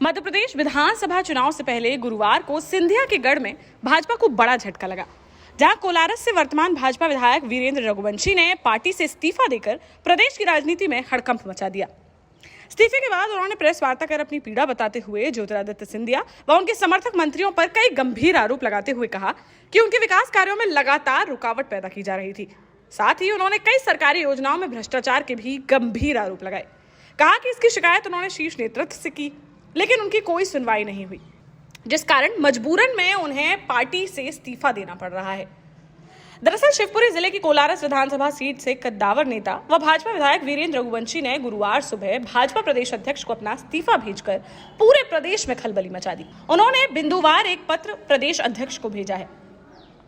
मध्य प्रदेश विधानसभा चुनाव से पहले गुरुवार को सिंधिया के गढ़ में भाजपा को बड़ा झटका लगा, जहां कोलारस से वर्तमान भाजपा विधायक वीरेंद्र रघुवंशी ने पार्टी से इस्तीफा देकर प्रदेश की राजनीति में हड़कंप मचा दिया। इस्तीफे के बाद उन्होंने प्रेस वार्ता कर अपनी पीड़ा बताते हुए ज्योतिरादित्य सिंधिया व उनके समर्थक मंत्रियों पर कई गंभीर आरोप लगाते हुए कहा कि उनके विकास कार्यों में लगातार रुकावट पैदा की जा रही थी। साथ ही उन्होंने कई सरकारी योजनाओं में भ्रष्टाचार के भी गंभीर आरोप लगाए। कहा कि इसकी शिकायत उन्होंने शीर्ष नेतृत्व से की, लेकिन उनकी कोई सुनवाई नहीं हुई, जिस कारण मजबूरन में उन्हें पार्टी से इस्तीफा देना पड़ रहा है। दरअसल शिवपुरी जिले की कोलारस विधानसभा सीट से कद्दावर नेता व भाजपा विधायक वीरेंद्र रघुवंशी ने गुरुवार सुबह भाजपा प्रदेश अध्यक्ष को अपना इस्तीफा भेजकर पूरे प्रदेश में खलबली मचा दी। उन्होंने बिंदुवार एक पत्र प्रदेश अध्यक्ष को भेजा है।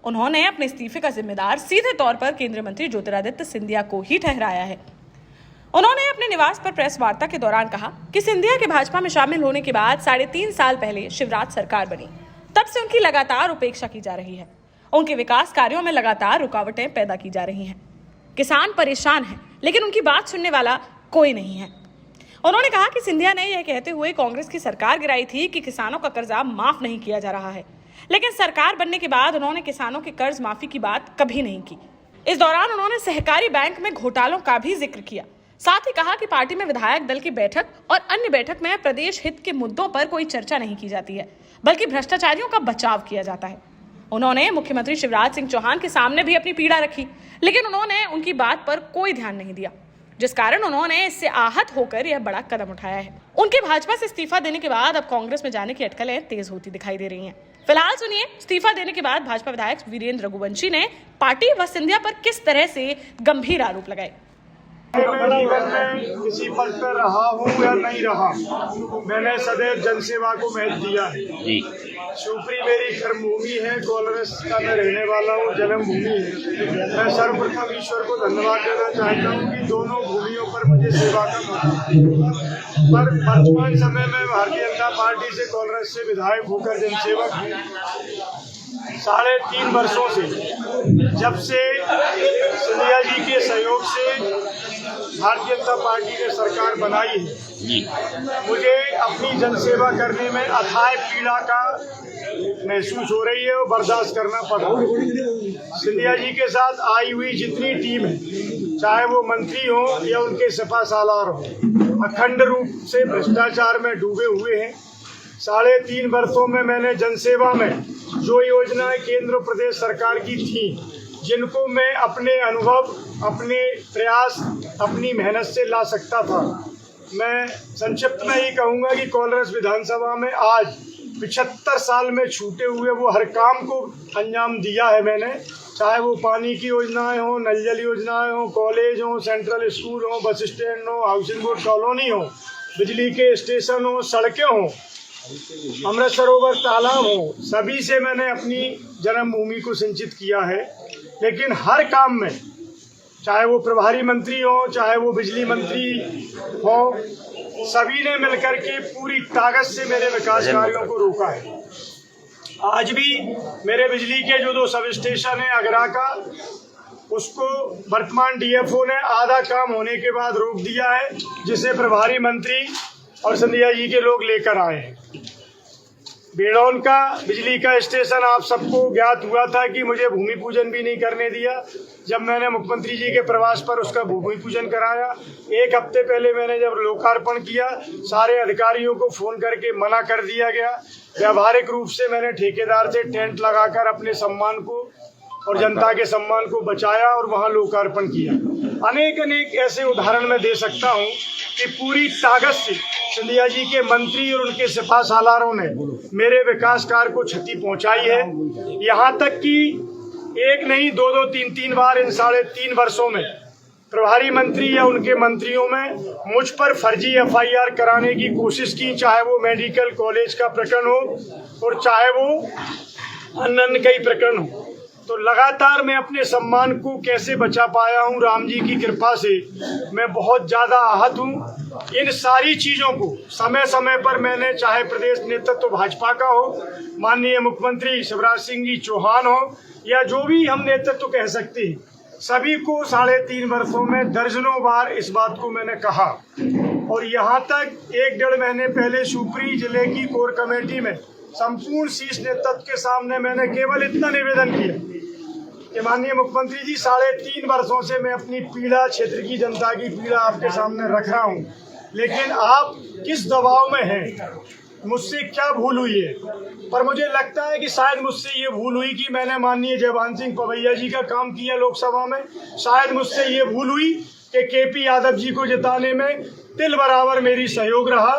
उन्होंने अपने इस्तीफे का जिम्मेदार सीधे तौर पर केंद्रीय मंत्री ज्योतिरादित्य सिंधिया को ही ठहराया है। उन्होंने अपने निवास पर प्रेस वार्ता के दौरान कहा कि सिंधिया के भाजपा में शामिल होने के बाद 3.5 साल पहले शिवराज सरकार बनी, तब से उनकी लगातार उपेक्षा की जा रही है। उनके विकास कार्यों में लगातार रुकावटें पैदा की जा रही हैं। किसान परेशान हैं, लेकिन उनकी बात सुनने वाला कोई नहीं है। उन्होंने कहा कि सिंधिया ने यह कहते हुए कांग्रेस की सरकार गिराई थी कि किसानों का कर्जा माफ नहीं किया जा रहा है, लेकिन सरकार बनने के बाद उन्होंने किसानों के कर्ज माफी की बात कभी नहीं की। इस दौरान उन्होंने सहकारी बैंक में घोटालों का भी जिक्र किया। साथ ही कहा कि पार्टी में विधायक दल की बैठक और अन्य बैठक में प्रदेश हित के मुद्दों पर कोई चर्चा नहीं की जाती है, बल्कि भ्रष्टाचारियों का बचाव किया जाता है। उन्होंने मुख्यमंत्री शिवराज सिंह चौहान के सामने भी अपनी पीड़ा रखी, लेकिन उन्होंने उनकी बात पर कोई ध्यान नहीं दिया, जिस कारण उन्होंने इससे आहत होकर यह बड़ा कदम उठाया है। उनके भाजपा से इस्तीफा देने के बाद अब कांग्रेस में जाने की अटकलें तेज होती दिखाई दे रही हैं। फिलहाल सुनिए इस्तीफा देने के बाद भाजपा विधायक वीरेंद्र रघुवंशी ने पार्टी व सिंधिया पर किस तरह से गंभीर आरोप लगाए। मैं जीवन में किसी पद पर रहा हूँ या नहीं रहा, मैंने सदैव जनसेवा को महत्व दिया है। शिवपुरी मेरी कर्मभूमि है, कोलारस का मैं रहने वाला हूँ, जन्मभूमि है। मैं सर्वप्रथम ईश्वर को धन्यवाद देना चाहता हूँ कि दोनों भूमियों पर मुझे सेवा का मौका। पर वर्तमान समय में भारतीय जनता पार्टी से कोलारस से विधायक होकर जनसेवक हूँ। 3.5 वर्षों से, जब से सिंधिया जी के सहयोग से भारतीय जनता पार्टी ने सरकार बनाई है, मुझे अपनी जनसेवा करने में अथाह पीड़ा का महसूस हो रही है और बर्दाश्त करना पड़ रहा है। सिंधिया जी के साथ आई हुई जितनी टीम है, चाहे वो मंत्री हो या उनके सपा सालार हो, अखंड रूप से भ्रष्टाचार में डूबे हुए हैं। 3.5 वर्षों में मैंने जनसेवा में जो योजनाएं केंद्र प्रदेश सरकार की थी, जिनको मैं अपने अनुभव, अपने प्रयास, अपनी मेहनत से ला सकता था, मैं संक्षिप्त में ही कहूँगा कि कोलारस विधानसभा में आज 75 साल में छूटे हुए वो हर काम को अंजाम दिया है मैंने। चाहे वो पानी की योजनाएं हो, नल जल योजनाएं हो, कॉलेज हो, सेंट्रल स्कूल हो, बस स्टैंड हो, हाउसिंग बोर्ड कॉलोनी हो, बिजली के स्टेशन हो, सड़कें हो, अमृत सरोवर तालाब हो, सभी से मैंने अपनी जन्मभूमि को सिंचित किया है। लेकिन हर काम में, चाहे वो प्रभारी मंत्री हो, चाहे वो बिजली मंत्री हो, सभी ने मिलकर के पूरी ताकत से मेरे विकास कार्यों को रोका है। आज भी मेरे बिजली के जो 2 सब स्टेशन है अगरा का, उसको वर्तमान डीएफओ ने आधा काम होने के बाद रोक दिया है, जिसे प्रभारी मंत्री और सिंधिया जी के लोग लेकर आए हैं। बेड़ौन का बिजली का स्टेशन आप सबको ज्ञात हुआ था कि मुझे भूमि पूजन भी नहीं करने दिया। जब मैंने मुख्यमंत्री जी के प्रवास पर उसका भूमि पूजन कराया, 1 हफ्ते पहले मैंने जब लोकार्पण किया, सारे अधिकारियों को फोन करके मना कर दिया गया। व्यावहारिक रूप से मैंने ठेकेदार से टेंट लगाकर अपने सम्मान को और जनता के सम्मान को बचाया और वहाँ लोकार्पण किया। अनेक ऐसे उदाहरण मैं दे सकता हूँ कि पूरी ताकत से सिंधिया जी के मंत्री और उनके सिपा सालारों ने मेरे विकास कार्य को क्षति पहुंचाई है। यहाँ तक कि 1 नहीं 2 3 बार इन 3.5 वर्षों में प्रभारी मंत्री या उनके मंत्रियों में मुझ पर फर्जी FIR कराने की कोशिश की, चाहे वो मेडिकल कॉलेज का प्रकरण हो और चाहे वो अन्य कई प्रकरण हो। तो लगातार मैं अपने सम्मान को कैसे बचा पाया हूँ, राम जी की कृपा से मैं बहुत ज़्यादा आहत हूँ। इन सारी चीज़ों को समय समय पर मैंने, चाहे प्रदेश नेतृत्व भाजपा का हो, माननीय मुख्यमंत्री शिवराज सिंह जी चौहान हो, या जो भी हम नेतृत्व कह सकते हैं, सभी को 3.5 वर्षों में दर्जनों बार इस बात को मैंने कहा और यहाँ तक 1-1.5 महीने पहले शिवपुरी जिले की कोर कमेटी में संपूर्ण शीर्ष नेतृत्व के सामने मैंने केवल इतना निवेदन किया कि माननीय मुख्यमंत्री जी 3.5 वर्षों से मैं अपनी पीड़ा, क्षेत्र की जनता की पीड़ा आपके सामने रख रहा हूँ, लेकिन आप किस दबाव में हैं, मुझसे क्या भूल हुई है। पर मुझे लगता है कि शायद मुझसे ये भूल हुई कि मैंने माननीय जयभान सिंह पवैया जी का काम किया लोकसभा में। शायद मुझसे ये भूल हुई कि केपी यादव जी को जिताने में तिल बराबर मेरी सहयोग रहा।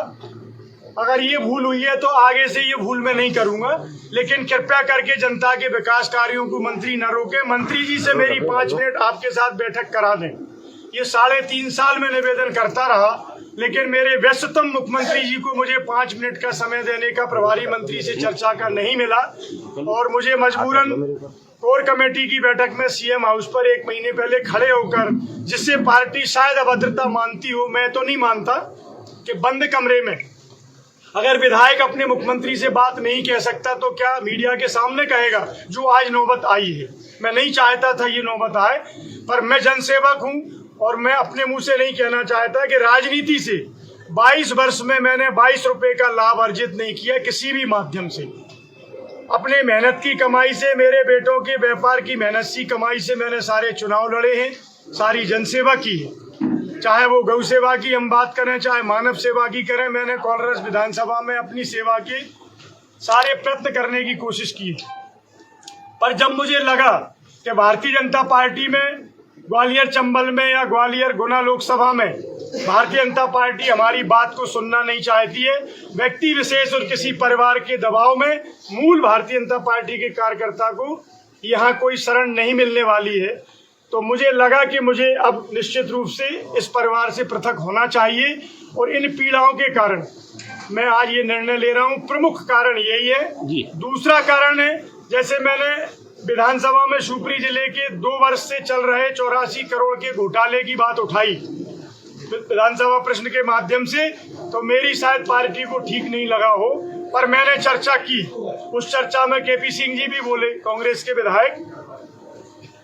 अगर ये भूल हुई है तो आगे से ये भूल मैं नहीं करूंगा, लेकिन कृपया करके जनता के विकास कार्यों को मंत्री न रोके। मंत्री जी से मेरी 5 मिनट आपके साथ बैठक करा दें। ये 3.5 साल में निवेदन करता रहा, लेकिन मेरे व्यस्ततम मुख्यमंत्री जी को मुझे 5 मिनट का समय देने का प्रभारी मंत्री से चर्चा का नहीं मिला और मुझे मजबूरन कोर कमेटी की बैठक में सीएम हाउस पर 1 महीने पहले खड़े होकर, जिससे पार्टी शायद अभद्रता मानती हो, मैं तो नहीं मानता, कि बंद कमरे में अगर विधायक अपने मुख्यमंत्री से बात नहीं कह सकता तो क्या मीडिया के सामने कहेगा, जो आज नौबत आई है। मैं नहीं चाहता था ये नौबत आए, पर मैं जनसेवक हूं और मैं अपने मुंह से नहीं कहना चाहता कि राजनीति से 22 वर्ष में मैंने 22 रुपए का लाभ अर्जित नहीं किया किसी भी माध्यम से। अपने मेहनत की कमाई से, मेरे बेटों के व्यापार की मेहनत की कमाई से मैंने सारे चुनाव लड़े हैं, सारी जनसेवा की है। चाहे वो गौ सेवा की हम बात करें, चाहे मानव सेवा की करें, मैंने कोलारस विधानसभा में अपनी सेवा के सारे प्रयत्न करने की कोशिश की। पर जब मुझे लगा कि भारतीय जनता पार्टी में ग्वालियर चंबल में या ग्वालियर गुना लोकसभा में भारतीय जनता पार्टी हमारी बात को सुनना नहीं चाहती है, व्यक्ति विशेष और किसी परिवार के दबाव में मूल भारतीय जनता पार्टी के कार्यकर्ता को यहाँ कोई शरण नहीं मिलने वाली है, तो मुझे लगा कि मुझे अब निश्चित रूप से इस परिवार से पृथक होना चाहिए। और इन पीड़ाओं के कारण मैं आज ये निर्णय ले रहा हूँ। प्रमुख कारण यही है। दूसरा कारण है, जैसे मैंने विधानसभा में शिवपुरी जिले के 2 वर्ष से चल रहे 84 करोड़ के घोटाले की बात उठाई विधानसभा प्रश्न के माध्यम से, तो मेरी शायद पार्टी को ठीक नहीं लगा हो, पर मैंने चर्चा की। उस चर्चा में केपी सिंह जी भी बोले, कांग्रेस के विधायक,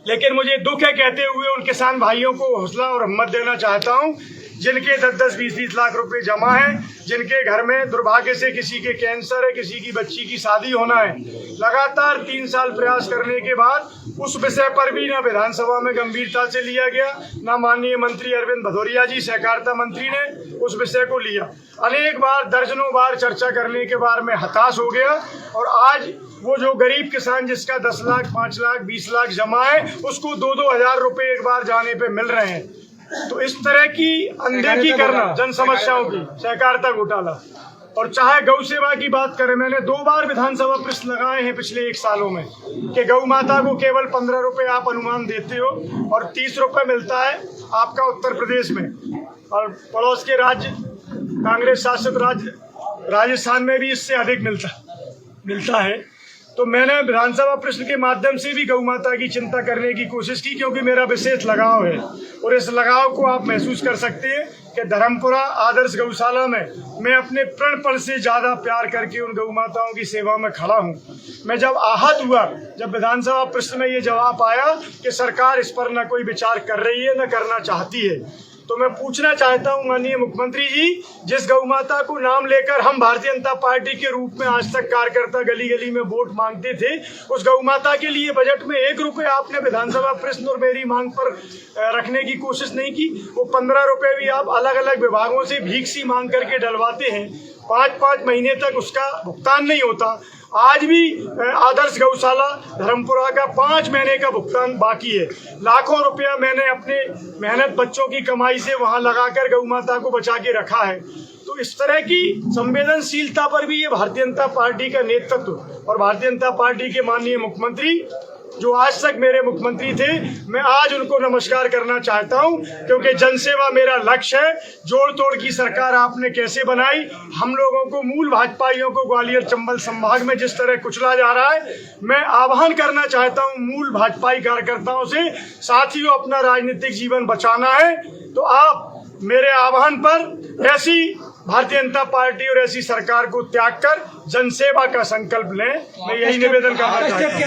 लेकिन मुझे दुख है कहते हुए उन किसान भाइयों को हौसला और हिम्मत देना चाहता हूं, जिनके 10-10, 20-20 लाख रुपए जमा है, जिनके घर में दुर्भाग्य से किसी के कैंसर है, किसी की बच्ची की शादी होना है। लगातार 3 साल प्रयास करने के बाद उस विषय पर भी ना विधानसभा में गंभीरता से लिया गया, ना माननीय मंत्री अरविंद भदौरिया जी सहकारिता मंत्री ने उस विषय को लिया। अनेक बार, दर्जनों बार चर्चा करने के बाद मैं हताश हो गया और आज वो जो गरीब किसान जिसका 10 लाख, 5 लाख, 20 लाख जमा है, उसको 2-2 हजार रुपए एक बार जाने पे मिल रहे हैं। तो इस तरह की अनदेखी करना जन समस्याओं की, सहकारिता घोटाला, और चाहे गौ सेवा की बात करें, मैंने 2 बार विधानसभा प्रश्न लगाए हैं पिछले 1 सालों में कि गौ माता को केवल 15 रुपए आप अनुमान देते हो और 30 रुपए मिलता है आपका उत्तर प्रदेश में, और पड़ोस के राज्य कांग्रेस शासित राज्य राजस्थान में भी इससे अधिक मिलता है। तो मैंने विधानसभा प्रश्न के माध्यम से भी गौ माता की चिंता करने की कोशिश की, क्योंकि मेरा विशेष लगाव है और इस लगाव को आप महसूस कर सकते हैं कि धर्मपुरा आदर्श गौशाला में मैं अपने प्रणपण से ज़्यादा प्यार करके उन गौ माताओं की सेवा में खड़ा हूं। मैं जब आहत हुआ, जब विधानसभा प्रश्न में ये जवाब आया कि सरकार इस पर न कोई विचार कर रही है, न करना चाहती है, तो मैं पूछना चाहता हूं माननीय मुख्यमंत्री जी, जिस गौ माता को नाम लेकर हम भारतीय जनता पार्टी के रूप में आज तक कार्यकर्ता गली गली में वोट मांगते थे, उस गौ माता के लिए बजट में 1 रुपए आपने विधानसभा प्रश्न और मेरी मांग पर रखने की कोशिश नहीं की। वो 15 रुपए भी आप अलग अलग विभागों से भीख सी मांग करके डलवाते हैं, 5-5 महीने तक उसका भुगतान नहीं होता। आज भी आदर्श गौशाला धर्मपुरा का 5 महीने का भुगतान बाकी है। लाखों रुपया मैंने अपने मेहनत बच्चों की कमाई से वहां लगाकर गौ माता को बचा के रखा है। तो इस तरह की संवेदनशीलता पर भी ये भारतीय जनता पार्टी का नेतृत्व और भारतीय जनता पार्टी के माननीय मुख्यमंत्री, जो आज तक मेरे मुख्यमंत्री थे, मैं आज उनको नमस्कार करना चाहता हूं, क्योंकि जनसेवा मेरा लक्ष्य है। जोड़ तोड़ की सरकार आपने कैसे बनाई, हम लोगों को, मूल भाजपाइयों को ग्वालियर चंबल संभाग में जिस तरह कुचला जा रहा है, मैं आह्वान करना चाहता हूं मूल भाजपाई कार्यकर्ताओं से, साथियों अपना राजनीतिक जीवन बचाना है तो आप मेरे आह्वान पर ऐसी भारतीय जनता पार्टी और ऐसी सरकार को त्याग कर जनसेवा का संकल्प लें। मैं यही निवेदन करना चाहता हूँ।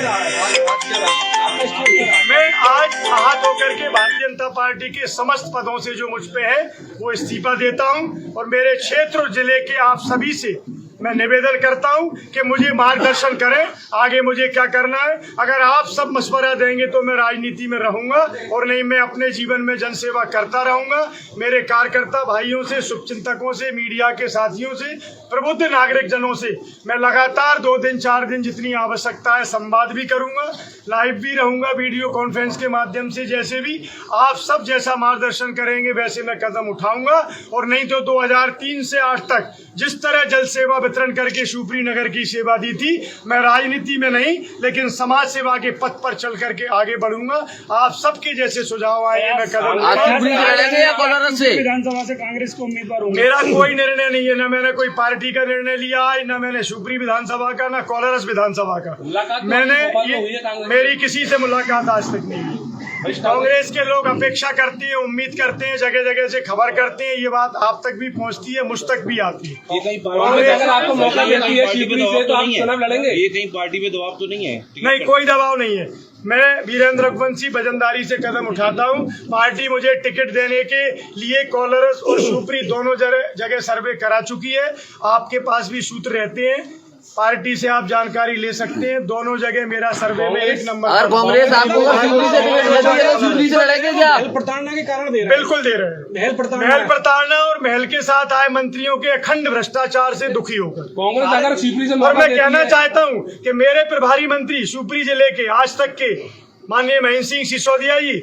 मैं आज आहत होकर के भारतीय जनता पार्टी के समस्त पदों से जो मुझ पे है वो इस्तीफा देता हूँ और मेरे क्षेत्र और जिले के आप सभी से मैं निवेदन करता हूं कि मुझे मार्गदर्शन करें, आगे मुझे क्या करना है। अगर आप सब मशवरा देंगे तो मैं राजनीति में रहूंगा और नहीं मैं अपने जीवन में जनसेवा करता रहूंगा। मेरे कार्यकर्ता भाइयों से, शुभचिंतकों से, मीडिया के साथियों से, प्रबुद्ध नागरिक जनों से मैं लगातार 2 दिन 4 दिन जितनी आवश्यकता है संवाद भी करूंगा, लाइव भी रहूंगा वीडियो कॉन्फ्रेंस के माध्यम से। जैसे भी आप सब जैसा मार्गदर्शन करेंगे वैसे मैं कदम उठाऊंगा। और नहीं तो 2003 से आज तक जिस तरह जल सेवा वितरण करके शिवपुरी नगर की सेवा दी थी, मैं राजनीति में नहीं लेकिन समाज सेवा के पथ पर चल करके आगे बढ़ूंगा। आप सबके जैसे सुझाव आए मैं कदम विधानसभा से कांग्रेस को उम्मीदवार होंगे? मेरा कोई निर्णय नहीं है, ना मैंने कोई पार्टी का निर्णय लिया है, ना मैंने शिवपुरी विधानसभा का, ना कोलारस विधानसभा का। मैंने मेरी किसी से मुलाकात आज तक नहीं हुई। कांग्रेस के लोग अपेक्षा करते हैं, उम्मीद करते हैं, जगह जगह से खबर करते हैं, ये बात आप तक भी पहुंचती है, मुझ तक भी आती है। अगर आपको मौका मिलती है शिवपुरी से तो आप चुनाव लड़ेंगे? ये कहीं पार्टी पे दबाव तो नहीं है? नहीं, कोई दबाव नहीं है। मैं वीरेंद्र रघुवंशी वजनदारी से कदम उठाता हूं। पार्टी मुझे टिकट देने के लिए कोलारस और शिवपुरी दोनों जगह सर्वे करा चुकी है। आपके पास भी सूत्र रहते हैं, पार्टी से आप जानकारी ले सकते हैं। दोनों जगह मेरा सर्वे में 1 नंबर। अगर कांग्रेस आपको शिवपुरी से टिकट देती है तो शिवपुरी से लड़ेंगे क्या? महल प्रताड़ना के कारण दे रहे हैं? बिल्कुल दे रहे हैं। महल प्रताड़ना और महल के साथ आए मंत्रियों के अखंड भ्रष्टाचार से दुखी होकर कांग्रेस अगर शिवपुरी से, और मैं कहना चाहता हूं कि मेरे प्रभारी मंत्री शिवपुरी जिले के आज तक के माननीय महेंद्र सिंह सिसोदिया जी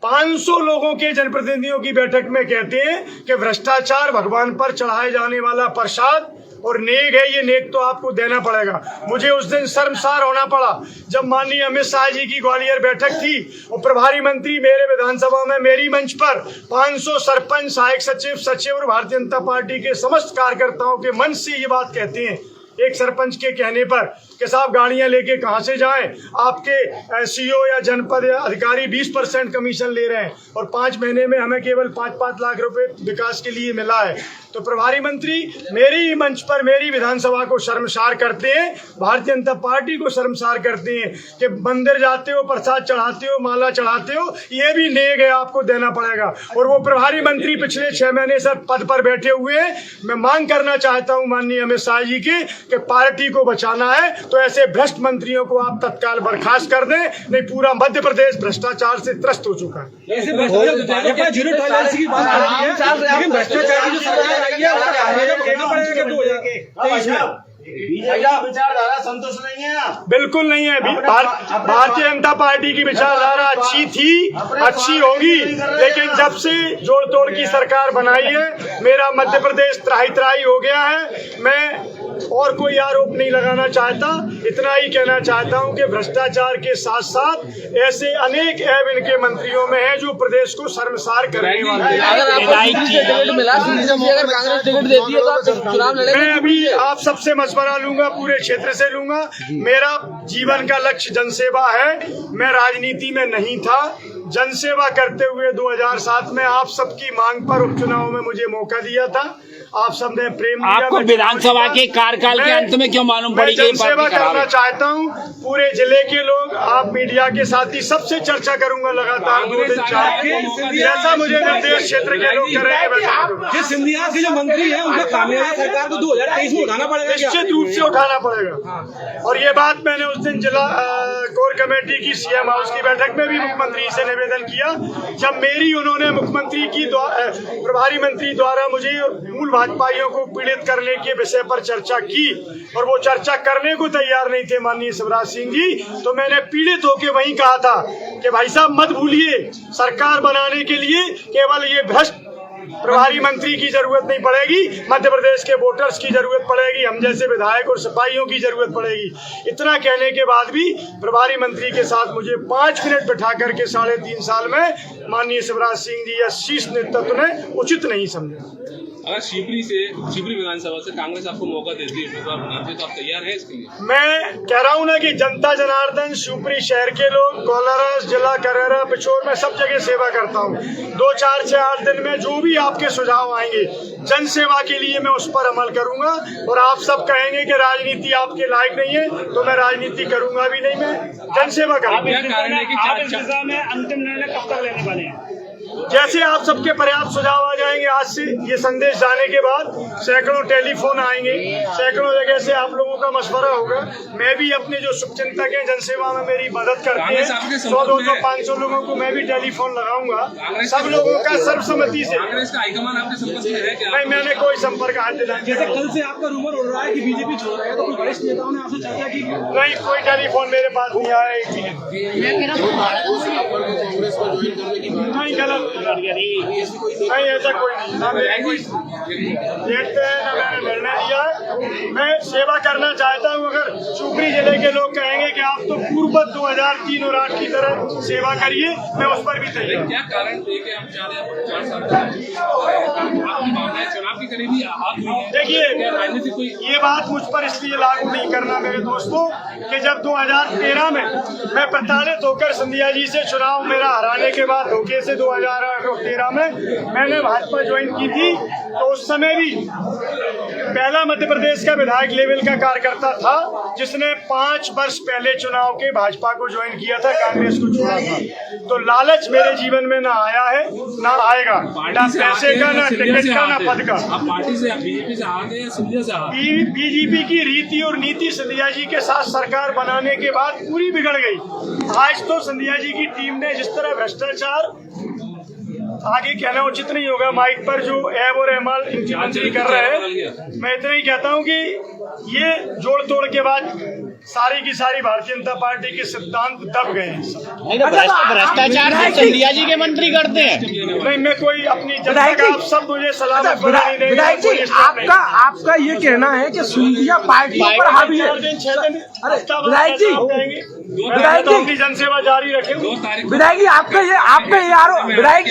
500 लोगों के जनप्रतिनिधियों की बैठक में कहते हैं कि भ्रष्टाचार भगवान पर चढ़ाए जाने वाला प्रसाद और नेक है, ये नेक तो आपको देना पड़ेगा। मुझे उस दिन शर्मसार होना पड़ा जब माननीय अमित शाह जी की ग्वालियर बैठक थी और प्रभारी मंत्री मेरे विधानसभा में मेरी मंच पर 500 सरपंच, सहायक सचिव और भारतीय जनता पार्टी के समस्त कार्यकर्ताओं के मंच से ये बात कहते हैं एक सरपंच के कहने पर कि साहब गाड़ियां लेके कहां से जाएं, आपके सीओ या जनपद या अधिकारी 20% कमीशन ले रहे हैं और 5 महीने में हमें केवल 5-5 लाख रुपए विकास के लिए मिला है। तो प्रभारी मंत्री मेरी मंच पर मेरी विधानसभा को शर्मसार करते हैं, भारतीय जनता पार्टी को शर्मसार करते हैं कि मंदिर जाते हो, प्रसाद चढ़ाते हो, माला चढ़ाते हो, ये भी नेक है, आपको देना पड़ेगा। और वो प्रभारी मंत्री पिछले 6 महीने से पद पर बैठे हुए हैं। मैं मांग करना चाहता हूं माननीय अमित शाह जी की कि पार्टी को बचाना है तो ऐसे भ्रष्ट मंत्रियों को आप तत्काल बर्खास्त कर दें, नहीं पूरा मध्य प्रदेश भ्रष्टाचार से त्रस्त हो चुका है। ऐसे भ्रष्टाचार जीरो टॉलरेंस की बात आ रही है, लेकिन भ्रष्टाचार की जो सरकार आई है उसका कहना पड़ेगा कि 2023 में विचारधारा संतुष्ट नहीं है। बिल्कुल नहीं है। भारतीय जनता पार्टी की विचारधारा अच्छी थी, अच्छी होगी, लेकिन जब से जोड़ तोड़ की सरकार बनाई है मेरा मध्य प्रदेश त्राही हो गया है। मैं और कोई आरोप नहीं लगाना चाहता, इतना ही कहना चाहता हूं कि भ्रष्टाचार के साथ साथ ऐसे अनेक ऐब इनके मंत्रियों में है जो प्रदेश को शर्मसार करने वाले हैं। अगर आपको शिवपुरी से टिकट मिला, शिवपुरी से अगर कांग्रेस टिकट देती है तो आप चुनाव लड़ेंगे? मैं अभी आप सबसे मशवरा लूंगा, पूरे क्षेत्र से लूंगा। मेरा जीवन का लक्ष्य जनसेवा है। मैं राजनीति में नहीं था, जनसेवा करते हुए 2007 में आप सबकी मांग पर उपचुनाव में मुझे मौका दिया था। आप सबने प्रेम दिया। आपको विधानसभा के कार्यकाल के अंत में क्यों मालूम पड़ी कि जनसेवा करना चाहता हूं। पूरे जिले के लोग, आप मीडिया के साथी सबसे चर्चा करूंगा लगातार 2 दिन 4 दिन, जैसा मुझे निर्देश क्षेत्र के लोग करेंगे। सिंधिया के जो मंत्री है उनका कामयाबी सरकार को 2023 में उठाना पड़ेगा, निश्चित रूप से उठाना पड़ेगा। और ये बात मैंने उस दिन जिला कोर कमेटी की सीएम हाउस की बैठक में भी मुख्यमंत्री से निवेदन किया, जब मेरी उन्होंने मुख्यमंत्री की प्रभारी मंत्री द्वारा मुझे मूल भाजपाइयों को पीड़ित करने के विषय पर चर्चा की और वो चर्चा करने को तैयार नहीं थे माननीय शिवराज सिंह जी। तो मैंने पीड़ित होकर वहीं कहा था कि भाई साहब मत भूलिए, सरकार बनाने के लिए केवल ये भ्रष्ट प्रभारी मंत्री की जरूरत नहीं पड़ेगी, मध्य प्रदेश के वोटर्स की जरूरत पड़ेगी, हम जैसे विधायक और सिपाहियों की जरूरत पड़ेगी। इतना कहने के बाद भी प्रभारी मंत्री के साथ मुझे 5 मिनट बैठा करके 3.5 साल में माननीय शिवराज सिंह जी या शीर्ष नेतृत्व ने उचित नहीं समझा। अगर शिवपुरी विधानसभा से कांग्रेस आपको मौका देती है उम्मीदवार बनाती है तो आप तैयार हैं इसके लिए? मैं कह रहा हूँ ना कि जनता जनार्दन शिवपुरी शहर के लोग कोलारस जिला करेरा पिछोर में सब जगह सेवा करता हूँ। 2, 4, 6, 8 दिन में जो भी आपके सुझाव आएंगे जन सेवा के लिए मैं उस पर अमल करूंगा। और आप सब कहेंगे कि राजनीति आपके लायक नहीं है तो मैं राजनीति करूंगा भी नहीं, मैं जन सेवा करूंगा। क्या कारण है कि दिशा में अंतिम निर्णय कब तक लेने वाले हैं? जैसे आप सबके पर्याप्त सुझाव आ जाएंगे, आज से ये संदेश जाने के बाद सैकड़ों टेलीफोन आएंगे, सैकड़ों जगह से आप लोगों का मशवरा होगा। मैं भी अपने जो शुभचिंतक हैं जनसेवा में मेरी मदद करते हैं 100, 200, 500 लोगों को मैं भी टेलीफोन लगाऊंगा, सब लोगों का सर्वसम्मति से। कांग्रेस का हाईकमान आपके संपर्क में है क्या? नहीं, मैंने कोई संपर्क आज दिला। जैसे कल से आपका रूमर उड़ रहा है कि बीजेपी छोड़ रहा है, तो कोई वरिष्ठ नेताओं ने आपसे चर्चा की? नहीं, कोई टेलीफोन मेरे पास नहीं आया। नहीं, गलत नहीं, ऐसा कोई नहीं। ना मेरे कोई देखते हैं ना मैंने निर्णय लिया है। मैं सेवा करना चाहता हूँ। अगर शिवपुरी जिले के लोग कहेंगे कि आप तो पूर्ववत 2003 और 8 की तरह सेवा करिए, मैं उस पर भी तैयार। क्या कारण थे कि आप 4 साल चुनाव के करीबी हाथ हुई है? देखिए, राजनीति कोई ये बात मुझ पर इसलिए लागू नहीं करना मेरे दोस्तों कि जब 2013 में मैं प्रताड़ित होकर सिंधिया जी से चुनाव मेरा हराने के बाद धोखे से 2013 में मैंने भाजपा ज्वाइन की थी, तो उस समय भी पहला मध्य प्रदेश का विधायक लेवल का कार्यकर्ता था जिसने 5 वर्ष पहले चुनाव के भाजपा को ज्वाइन किया था, कांग्रेस को छोड़ा था। तो लालच मेरे जीवन में ना आया है ना आएगा, ना पैसे का, ना टिकट का, ना पद का। आप पार्टी से बीजेपी से हाथ है या सिंधिया से हाथ? बीजेपी की रीति और नीति सिंधिया जी के साथ सरकार बनाने के बाद पूरी बिगड़ गई। आज तो सिंधिया जी की टीम ने जिस तरह भ्रष्टाचार, आगे कहना उचित नहीं होगा माइक पर, जो ऐब और एमाल इनकी मंत्री कर रहे हैं, मैं इतना ही कहता हूं कि ये जोड़ तोड़ के बाद सारी की सारी भारतीय जनता पार्टी के सिद्धांत दब गए हैं। भ्रष्टाचार सिंधिया जी के मंत्री करते हैं? नहीं, मैं कोई अपनी जनता का, आप सब मुझे सलाह नहीं देंगे। विधायक जी, आपका ये कहना है कि सिंधिया पार्टी पर हावी है। विधायक जी, अपनी जनसेवा जारी रखें। विधायक जी, आपका ये आरोप, विधायक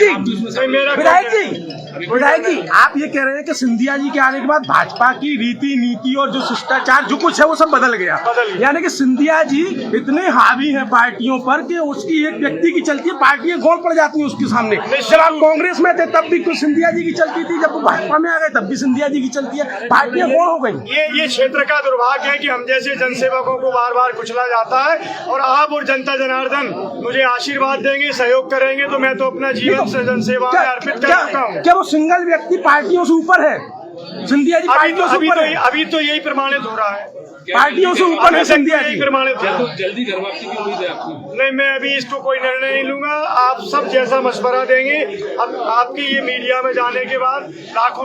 जी, आप ये कह रहे हैं कि सिंधिया जी के आने के बाद भाजपा की रीति नीति और जो शिष्टाचार जो कुछ है वो सब बदल गया। यानी कि सिंधिया जी इतने हावी हैं पार्टियों पर कि उसकी एक व्यक्ति की चलती है, पार्टियां गौड़ पड़ जाती हैं उसके सामने। जब आप कांग्रेस में थे तब भी कुछ सिंधिया जी की चलती थी, जब वो भाजपा में आ गए तब भी सिंधिया जी की चलती है, पार्टियां गौड़ हो गई। ये क्षेत्र का दुर्भाग्य है कि हम जैसे जनसेवकों को बार बार कुचला जाता है। और आप और जनता जनार्दन मुझे आशीर्वाद देंगे, सहयोग करेंगे, तो मैं तो अपना जीवन से जनसेवा में अर्पित कर चुका हूँ। क्या वो सिंगल व्यक्ति पार्टियों से ऊपर है? सिंधिया जी पार्टियों से ऊपर है। अभी तो यही प्रमाणित हो रहा है, पार्टियों से ऊपर है सिंधिया जी। प्रमाणित जल्दी घर वापसी की उम्मीद है आपकी? नहीं, मैं अभी इसको कोई निर्णय नहीं लूंगा। आप सब जैसा मशवरा देंगे, अब आपकी ये मीडिया में जाने के बाद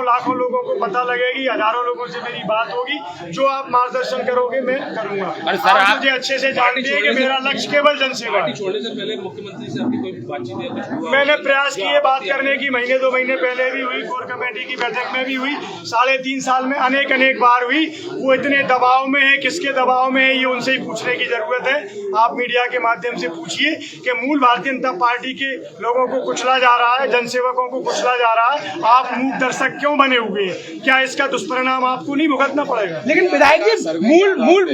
लाखों लोगों को पता लगेगी, हजारों लोगों से मेरी बात होगी, जो आप मार्गदर्शन करोगे मैं करूंगा। आप मुझे अच्छे से जानते हैं कि मेरा लक्ष्य केवल जनसेवा है। छोड़ने से पहले मुख्यमंत्री से आपकी कोई बातचीत या कुछ? मैंने प्रयास किए बात करने की, महीने 2 महीने पहले भी हुई, कोर कमेटी की बैठक में भी हुई, 3.5 साल में अनेक बार हुई। वो इतने दबाव में है, किसके दबाव में है ये उनसे ही पूछने की जरूरत है। आप मीडिया के माध्यम से पूछिए कि मूल भारतीय जनता पार्टी के लोगों को कुचला जा रहा है, जनसेवकों को कुचला जा रहा है, आप मूक दर्शक क्यों बने हुए हैं? क्या इसका दुष्परिणाम आपको नहीं भुगतना पड़ेगा? लेकिन विधायक जी,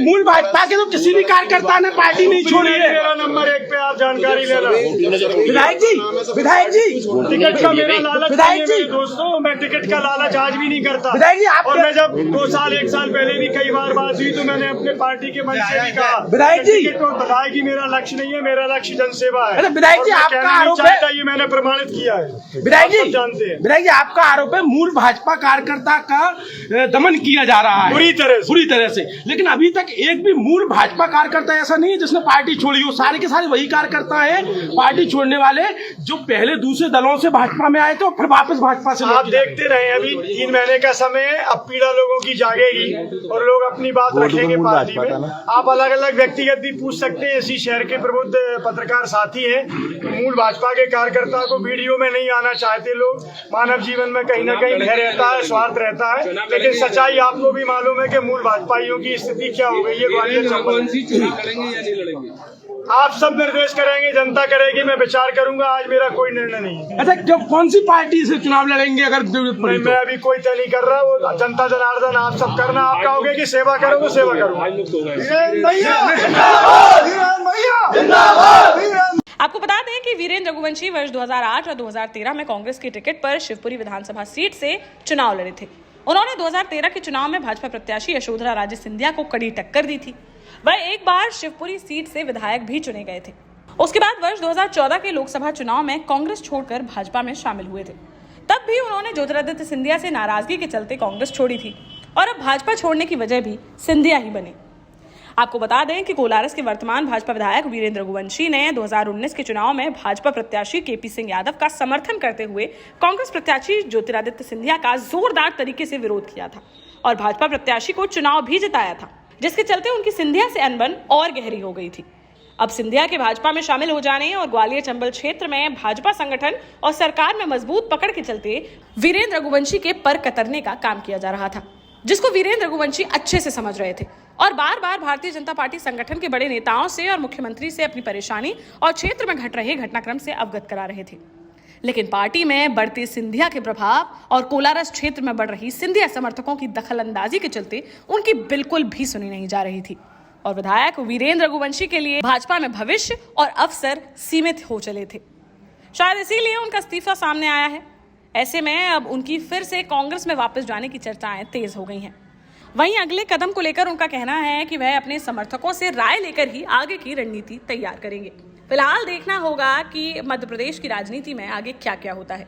मूल भाजपा के तो किसी भी कार्यकर्ता ने पार्टी नहीं छोड़ी है। मेरा नंबर 1 पे आप जानकारी ले लो। विधायक जी, टिकट का मेरा लालच नहीं है मेरे दोस्तों, मैं टिकट का लालच आज भी नहीं करता। विधायक जी, और मैं जब 2 साल 1 साल पहले भी कई बार बात हुई तो मैंने अपने पार्टी के मंच से भी कहा, विधायक जी, टिकट और बधाई मेरा लक्ष्य नहीं है, मेरा लक्ष्य जनसेवा है। विधायक जी, आपका आरोप है, ये मैंने प्रमाणित किया है, विधायक जी जानते हैं। विधायक जी, आपका आरोप है मूल भाजपा कार्यकर्ता का दमन किया जा रहा है बुरी तरह से। लेकिन अभी तक एक भी मूल भाजपा कार्यकर्ता ऐसा नहीं है जिसने पार्टी छोड़ी हो। सारे के सारे वही कार्यकर्ता हैं पार्टी छोड़ने वाले, जो पहले दूसरे दलों से भाजपा में आए थे और फिर वापस भाजपा से। आप देखते रहे, अभी 3 महीने का समय है, अब पीड़ा लोगों की जागेगी और लोग अपनी बात रखेंगे पार्टी में। आप अलग अलग व्यक्तिगत भी पूछ सकते हैं, इसी शहर के प्रबुद्ध पत्रकार साथी हैं। मूल भाजपा के कार्यकर्ता को वीडियो में नहीं आना चाहते लोग। मानव जीवन में कहीं ना कहीं भय रहता है, स्वार्थ रहता है, लेकिन सच्चाई आपको भी मालूम है कि मूल भाजपाइयों की स्थिति क्या हो गई है। ग्वालियर चुनाव लड़ेंगे या नहीं लड़ेंगे? आप सब निर्देश करेंगे, जनता करेगी, मैं विचार करूंगा। आज मेरा कोई निर्णय नहीं है। अच्छा, जब कौन सी पार्टी से चुनाव लड़ेंगे अगर जरूरत पड़ी मैं अभी कोई तय नहीं कर रहा। वो जनता जनार्दन आप सब करना। आप कहोगे कि सेवा करो तो सेवा करो। आपको बता दें कि वीरेंद्र रघुवंशी वर्ष 2008 और 2013 में कांग्रेस की टिकट पर शिवपुरी विधानसभा सीट से चुनाव लड़े थे। उन्होंने 2013 के चुनाव में भाजपा प्रत्याशी यशोधरा राजे सिंधिया को कड़ी टक्कर दी थी। वह एक बार शिवपुरी सीट से विधायक भी चुने गए थे। उसके बाद वर्ष 2014 के लोकसभा चुनाव में कांग्रेस छोड़कर भाजपा में शामिल हुए थे। तब भी उन्होंने ज्योतिरादित्य सिंधिया से नाराजगी के चलते कांग्रेस छोड़ी थी और अब भाजपा छोड़ने की वजह भी सिंधिया ही बने। आपको बता दें कि कोलारस के वर्तमान भाजपा विधायक वीरेंद्र रघुवंशी ने 2019 के चुनाव में भाजपा प्रत्याशी केपी सिंह यादव का समर्थन करते हुए कांग्रेस प्रत्याशी ज्योतिरादित्य सिंधिया का जोरदार तरीके से विरोध किया था और भाजपा प्रत्याशी को चुनाव भी जिताया था, जिसके चलते उनकी सिंधिया से अनबन और गहरी हो गई थी। अब सिंधिया के भाजपा में शामिल हो जाने और ग्वालियर चंबल क्षेत्र में भाजपा संगठन और सरकार में मजबूत पकड़ के चलते वीरेंद्र रघुवंशी के पर कतरने का काम किया जा रहा था, जिसको वीरेंद्र रघुवंशी अच्छे से समझ रहे थे और बार बार भारतीय जनता पार्टी संगठन के बड़े नेताओं से और मुख्यमंत्री से अपनी परेशानी और क्षेत्र में घट रहे घटनाक्रम से अवगत करा रहे थे। लेकिन पार्टी में बढ़ते सिंधिया के प्रभाव और कोलारस क्षेत्र में बढ़ रही सिंधिया समर्थकों की दखलंदाजी के चलते उनकी बिल्कुल भी सुनी नहीं जा रही थी और विधायक वीरेंद्र रघुवंशी के लिए भाजपा में भविष्य और अवसर सीमित हो चले थे। शायद इसीलिए उनका इस्तीफा सामने आया है। ऐसे में अब उनकी फिर से कांग्रेस में वापस जाने की चर्चाएं तेज हो गई हैं। वहीं अगले कदम को लेकर उनका कहना है कि वह अपने समर्थकों से राय लेकर ही आगे की रणनीति तैयार करेंगे। फिलहाल देखना होगा कि मध्य प्रदेश की राजनीति में आगे क्या क्या होता है।